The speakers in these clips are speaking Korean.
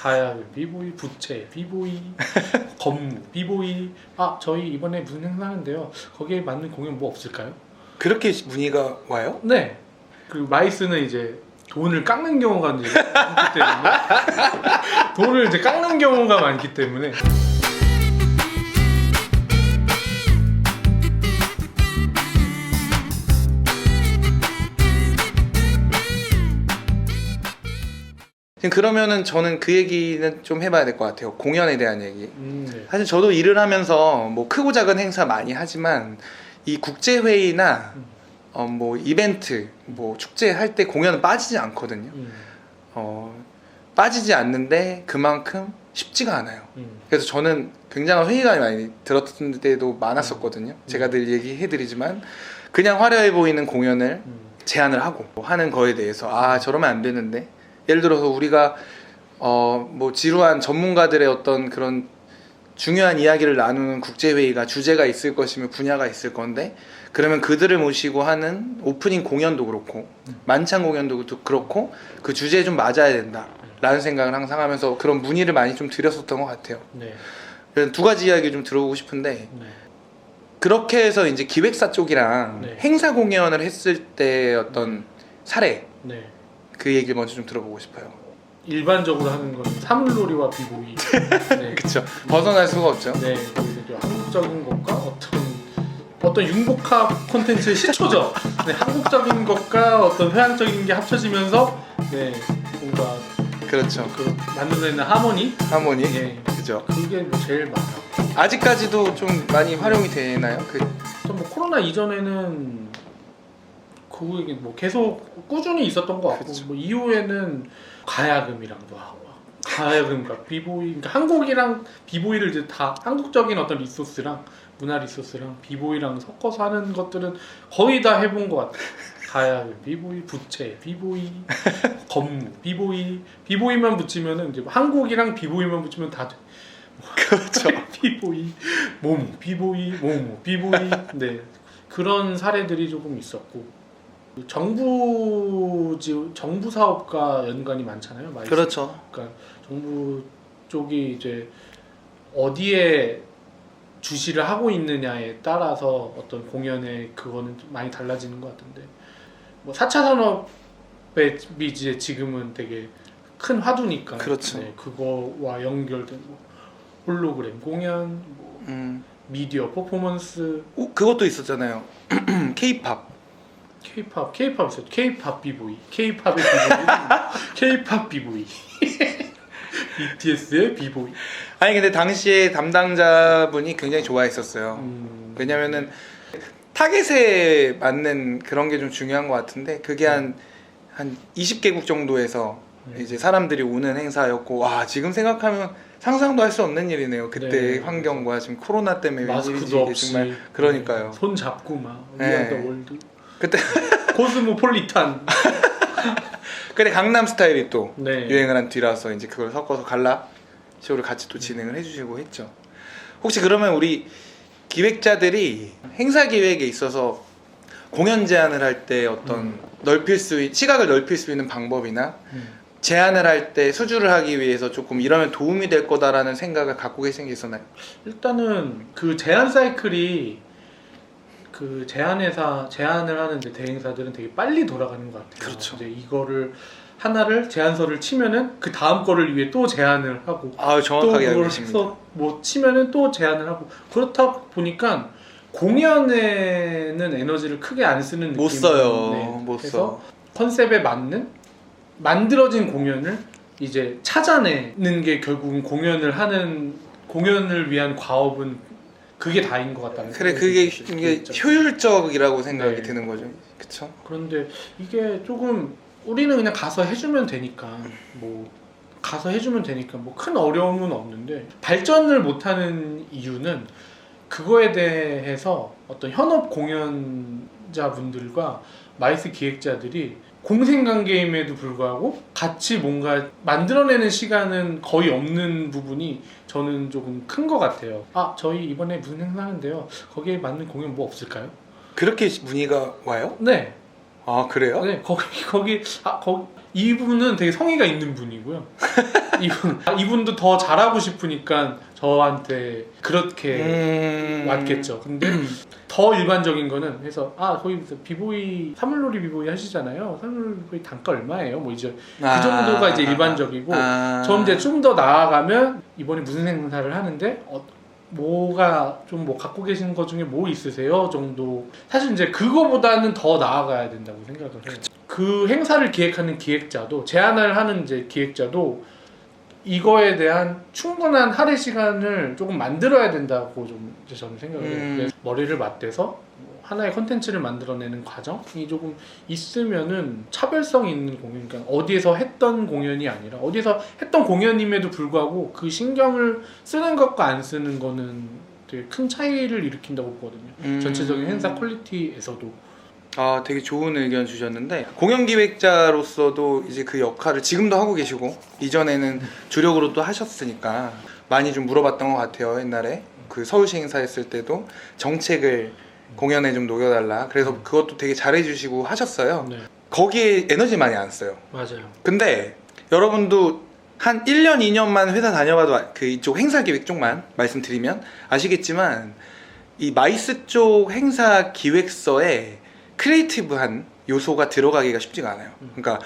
가야금 비보이, 부채 비보이, 건무 비보이. 아 저희 이번에 무슨 행사하는데요. 거기에 맞는 공연 뭐 없을까요? 그렇게 문의가 와요? 네. 그 마이스는 이제 돈을 깎는 경우가 이제 많기 때문에 돈을 이제 깎는 경우가 많기 때문에. 지금 그러면은 저는 그 얘기는 좀 해봐야 될 것 같아요. 공연에 대한 얘기. 네. 사실 저도 일을 하면서 뭐 크고 작은 행사 많이 하지만 이 국제 회의나 뭐 이벤트, 뭐 축제 할 때 공연은 빠지지 않거든요. 빠지지 않는데 그만큼 쉽지가 않아요. 그래서 저는 굉장한 회의감이 많이 들었던 때도 많았었거든요. 제가 늘 얘기해드리지만 그냥 화려해 보이는 공연을 제안을 하고 하는 거에 대해서 아 저러면 안 되는데, 예를 들어서 우리가 뭐 지루한 전문가들의 어떤 그런 중요한 이야기를 나누는 국제회의가 주제가 있을 것이며 분야가 있을 건데, 그러면 그들을 모시고 하는 오프닝 공연도 그렇고 만찬 공연도 그렇고 그 주제에 좀 맞아야 된다 라는 생각을 항상 하면서 그런 문의를 많이 좀 드렸었던 것 같아요. 네. 그래서 두 가지 이야기 좀 들어보고 싶은데, 네. 그렇게 해서 이제 기획사 쪽이랑 네. 행사 공연을 했을 때 어떤 사례, 네. 그 얘기를 먼저 좀 들어보고 싶어요. 일반적으로 하는 건 사물놀이와 비보이. 네. 그쵸, 벗어날 수가 없죠. 네. 그리고 한국적인 것과 어떤 융복합 콘텐츠의 시초죠. 네. 한국적인 것과 어떤 서양적인 게 합쳐지면서 네. 뭔가 그렇죠. 그 만들어내는 하모니. 하모니. 네. 그죠. 그게 뭐 제일 많아요. 아직까지도 좀 많이 활용이 되나요? 뭐 코로나 이전에는 그게 뭐 계속 꾸준히 있었던 것 같고, 그쵸. 뭐 이후에는 가야금이랑도 하고, 가야금과 비보이, 그러니까 한국이랑 비보이를 이제 다 한국적인 어떤 리소스랑 문화 리소스랑 비보이랑 섞어서 하는 것들은 거의 다 해본 것 같아요. 가야금 비보이, 부채 비보이, 건무 비보이, 비보이만 붙이면은 이제 한국이랑 비보이만 붙이면 다 돼. 그렇죠. 비보이, 모모 비보이, 모모 비보이. 네, 그런 사례들이 조금 있었고. 정부 사업과 연관이 많잖아요. 마이스. 그렇죠. 그러니까 정부 쪽이 이제 어디에 주시를 하고 있느냐에 따라서 어떤 공연의 그거는 좀 많이 달라지는 것 같은데, 뭐 4차 산업이 이제 지금은 되게 큰 화두니까. 그렇죠. 네, 그거와 연결된 뭐 홀로그램 공연, 뭐 미디어 퍼포먼스, 그것도 있었잖아요. K-팝. K-팝 있었죠. K-팝 비보이, K-팝의 비보이, K-팝 비보이, BTS의 비보이. 아니 근데 당시에 담당자분이 굉장히 좋아했었어요. 왜냐면은 타겟에 맞는 그런 게 좀 중요한 것 같은데, 그게 한 20개국 정도에서 이제 사람들이 오는 행사였고, 와 지금 생각하면 상상도 할 수 없는 일이네요. 그때 네, 환경과 지금 코로나 때문에 마스크도 이게 없이 정말 그러니까요. 손 잡고 막 네. 위아더 월드 그때 코스모폴리탄. 근데 강남 스타일이 또 네. 유행을 한 뒤라서 이제 그걸 섞어서 갈라 쇼를 같이 또 진행을 해주시고 했죠. 혹시 그러면 우리 기획자들이 행사 기획에 있어서 공연 제안을 할 때 어떤 시각을 넓힐 수 있는 방법이나 제안을 할 때 수주를 하기 위해서 조금 이러면 도움이 될 거다라는 생각을 갖고 계신 게 있었나요? 일단은 그 제안 사이클이 그 제안을 하는 이제 대행사들은 되게 빨리 돌아가는 것 같아요. 그렇죠. 이제 이거를 하나를 제안서를 치면은 그 다음 거를 위해 또 제안을 하고, 아 정확하게 또 알고 그걸 계십니다. 해서 뭐 치면은 또 제안을 하고, 그렇다 보니까 공연에는 에너지를 크게 안 쓰는 느낌. 못 써요. 네. 못 그래서 써. 컨셉에 맞는 만들어진 공연을 이제 찾아내는 게 결국은 공연을 위한 과업은 그게 다인 것 같다는 그래 생각이 그게 들었어요. 이게 효율적이라고 생각이 네. 드는 거죠. 그쵸? 그런데 이게 조금 우리는 그냥 가서 해주면 되니까 뭐 큰 어려움은 없는데, 발전을 못하는 이유는 그거에 대해서 어떤 현업 공연자분들과 마이스 기획자들이 공생관계임에도 불구하고 같이 뭔가 만들어내는 시간은 거의 없는 부분이 저는 조금 큰 것 같아요. 아 저희 이번에 무슨 행사 하는데요. 거기에 맞는 공연 뭐 없을까요? 그렇게 문의가 와요? 네. 아 그래요? 네, 거기 이분은 되게 성의가 있는 분이고요. 이분도 더 잘하고 싶으니까 저한테 그렇게 왔겠죠. 근데 더 일반적인 거는 해서 거기 비보이 사물놀이 비보이 하시잖아요. 사물놀이 비보이 단가 얼마예요? 뭐 이제 그 정도가 이제 일반적이고 저 이제 좀 더 나아가면 이번에 무슨 행사를 하는데 뭐가 좀 뭐 갖고 계신 것 중에 뭐 있으세요? 정도. 사실 이제 그거보다는 더 나아가야 된다고 생각을 해요. 그 행사를 기획하는 기획자도 제안을 하는 이제 기획자도 이거에 대한 충분한 할애 시간을 조금 만들어야 된다고 좀 이제 저는 생각을 해요. 근데 머리를 맞대서 하나의 컨텐츠를 만들어내는 과정이 조금 있으면은 차별성 있는 공연, 그러니까 어디에서 했던 공연이 아니라 어디에서 했던 공연임에도 불구하고 그 신경을 쓰는 것과 안 쓰는 거는 되게 큰 차이를 일으킨다고 보거든요. 전체적인 행사 퀄리티에서도. 되게 좋은 의견 주셨는데 공연 기획자로서도 이제 그 역할을 지금도 하고 계시고 이전에는 주력으로 또 하셨으니까 많이 좀 물어봤던 것 같아요. 옛날에 그 서울시 행사 했을 때도 정책을 공연에 좀 녹여달라. 그래서 그것도 되게 잘해주시고 하셨어요. 네. 거기에 에너지 많이 안 써요. 맞아요. 근데 여러분도 한 1년, 2년만 회사 다녀봐도 그 이쪽 행사 기획 쪽만 말씀드리면 아시겠지만 이 마이스 쪽 행사 기획서에 크리에이티브한 요소가 들어가기가 쉽지가 않아요. 그러니까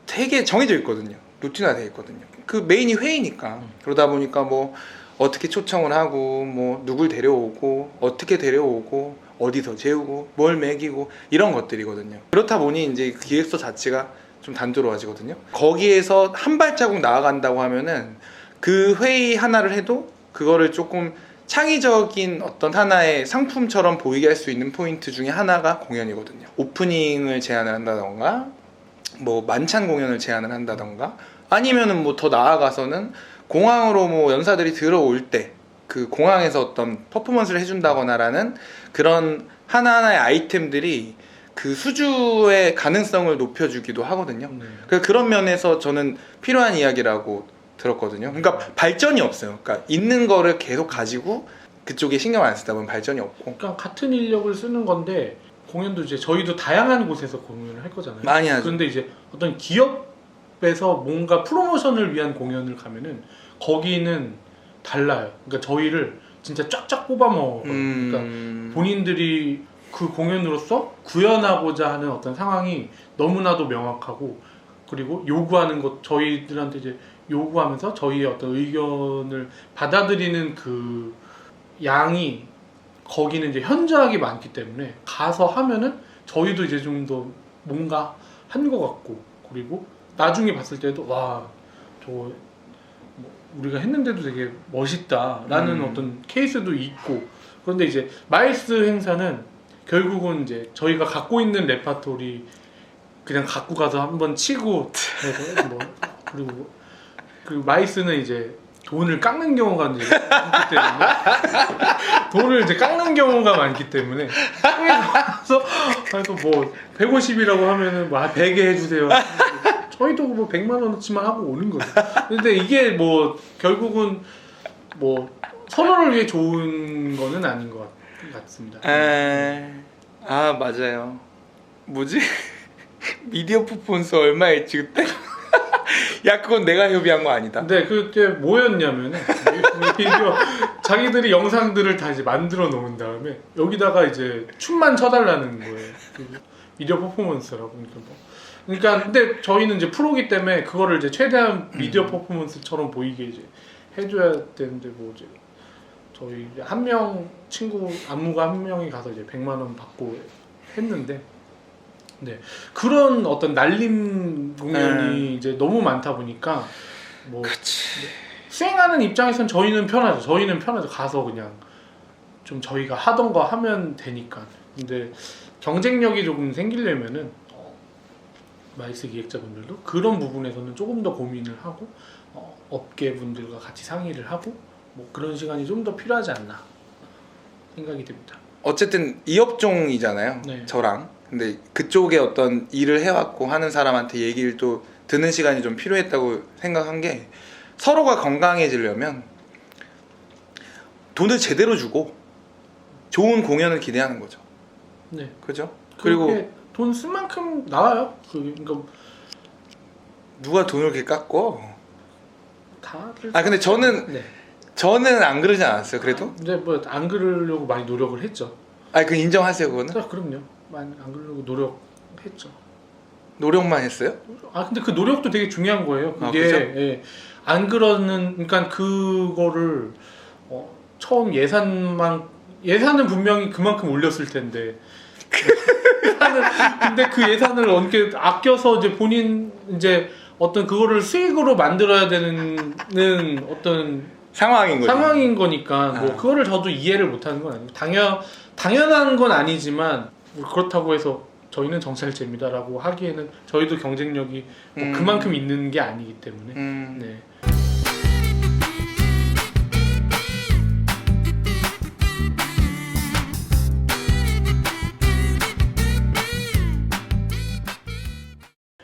되게 정해져 있거든요. 루틴화 되어 있거든요. 그 메인이 회의니까. 그러다 보니까 뭐 어떻게 초청을 하고 뭐 누굴 데려오고 어떻게 데려오고 어디서 재우고 뭘 먹이고 이런 것들이거든요. 그렇다 보니 이제 그 기획서 자체가 좀 단조로워지거든요. 거기에서 한 발자국 나아간다고 하면은 그 회의 하나를 해도 그거를 조금 창의적인 어떤 하나의 상품처럼 보이게 할 수 있는 포인트 중에 하나가 공연이거든요. 오프닝을 제안을 한다던가 뭐 만찬 공연을 제안을 한다던가 아니면은 뭐 더 나아가서는 공항으로 뭐 연사들이 들어올 때 그 공항에서 어떤 퍼포먼스를 해준다거나라는 그런 하나하나의 아이템들이 그 수주의 가능성을 높여주기도 하거든요. 그래서 그런 면에서 저는 필요한 이야기라고 들었거든요. 그러니까 발전이 없어요. 그러니까 있는 거를 계속 가지고 그쪽에 신경 안 쓰다 보면 발전이 없고. 그러니까 같은 인력을 쓰는 건데 공연도 이제 저희도 다양한 곳에서 공연을 할 거잖아요. 많이 하죠. 그런데 이제 어떤 기업에서 뭔가 프로모션을 위한 공연을 가면은 거기는 달라요. 그러니까 저희를 진짜 쫙쫙 뽑아 먹어요. 그러니까 본인들이 그 공연으로서 구현하고자 하는 어떤 상황이 너무나도 명확하고 그리고 요구하는 것 저희들한테 이제 요구하면서 저희의 어떤 의견을 받아들이는 그 양이 거기는 이제 현저하게 많기 때문에 가서 하면은 저희도 이제 좀 더 뭔가 한 것 같고 그리고 나중에 봤을 때도 와 저거 뭐 우리가 했는데도 되게 멋있다라는 어떤 케이스도 있고 그런데 이제 마일스 행사는 결국은 이제 저희가 갖고 있는 레파토리 그냥 갖고 가서 한번 치고 뭐 그리고 그 마이스는 이제 돈을 깎는 경우가 이제 많기 때문에 돈을 이제 깎는 경우가 많기 때문에 그래서 뭐 150이라고 하면은 뭐 100에 해주세요. 저희도 뭐 100만 원어치만 하고 오는 거죠. 근데 이게 뭐 결국은 뭐 서로를 위해 좋은 거는 아닌 것 같습니다. 맞아요. 뭐지? 미디어 퍼포먼스 얼마였지 그때? 야 그건 내가 협의한 거 아니다. 근데 그때 뭐였냐면은 자기들이 영상들을 다 이제 만들어 놓은 다음에 여기다가 이제 춤만 쳐달라는 거예요. 미디어 퍼포먼스라고. 그러니까 근데 저희는 이제 프로기 때문에 그거를 이제 최대한 미디어 퍼포먼스처럼 보이게 이제 해줘야 되는데 뭐 이제 저희 한 명 친구 안무가 한 명이 가서 이제 100만 원 받고 했는데. 네 그런 어떤 날림 공연이 이제 너무 많다 보니까 뭐 수행하는 입장에선 저희는 편하죠. 가서 그냥 좀 저희가 하던 거 하면 되니까. 근데 경쟁력이 조금 생기려면은 마이스 기획자분들도 그런 부분에서는 조금 더 고민을 하고 업계분들과 같이 상의를 하고 뭐 그런 시간이 좀 더 필요하지 않나 생각이 듭니다. 어쨌든 이 업종이잖아요. 네. 저랑. 근데 그쪽에 어떤 일을 해왔고 하는 사람한테 얘기를 또 듣는 시간이 좀 필요했다고 생각한 게 서로가 건강해지려면 돈을 제대로 주고 좋은 공연을 기대하는 거죠. 네. 그죠? 그리고 돈 쓴 만큼 나와요. 그러니까 누가 돈을 이렇게 깎고? 다들. 근데 저는 안 그러지 않았어요. 그래도? 근데 뭐 안 그러려고 많이 노력을 했죠. 그 인정하세요 그거는? 그럼요. 많이 안 그러려고 노력했죠. 노력만 했어요? 근데 그 노력도 되게 중요한 거예요. 그게 그죠? 안 그러는, 그러니까 그거를 처음 예산은 분명히 그만큼 올렸을 텐데 근데 그 예산을 어떻게 아껴서 이제 본인 이제 어떤 그거를 수익으로 만들어야 되는 어떤 상황인 거죠. 상황인 거니까 뭐 그거를 저도 이해를 못하는 건 아니고 당연한 건 아니지만 뭐 그렇다고 해서 저희는 정찰제입니다라고 하기에는 저희도 경쟁력이 뭐 그만큼 있는 게 아니기 때문에 네.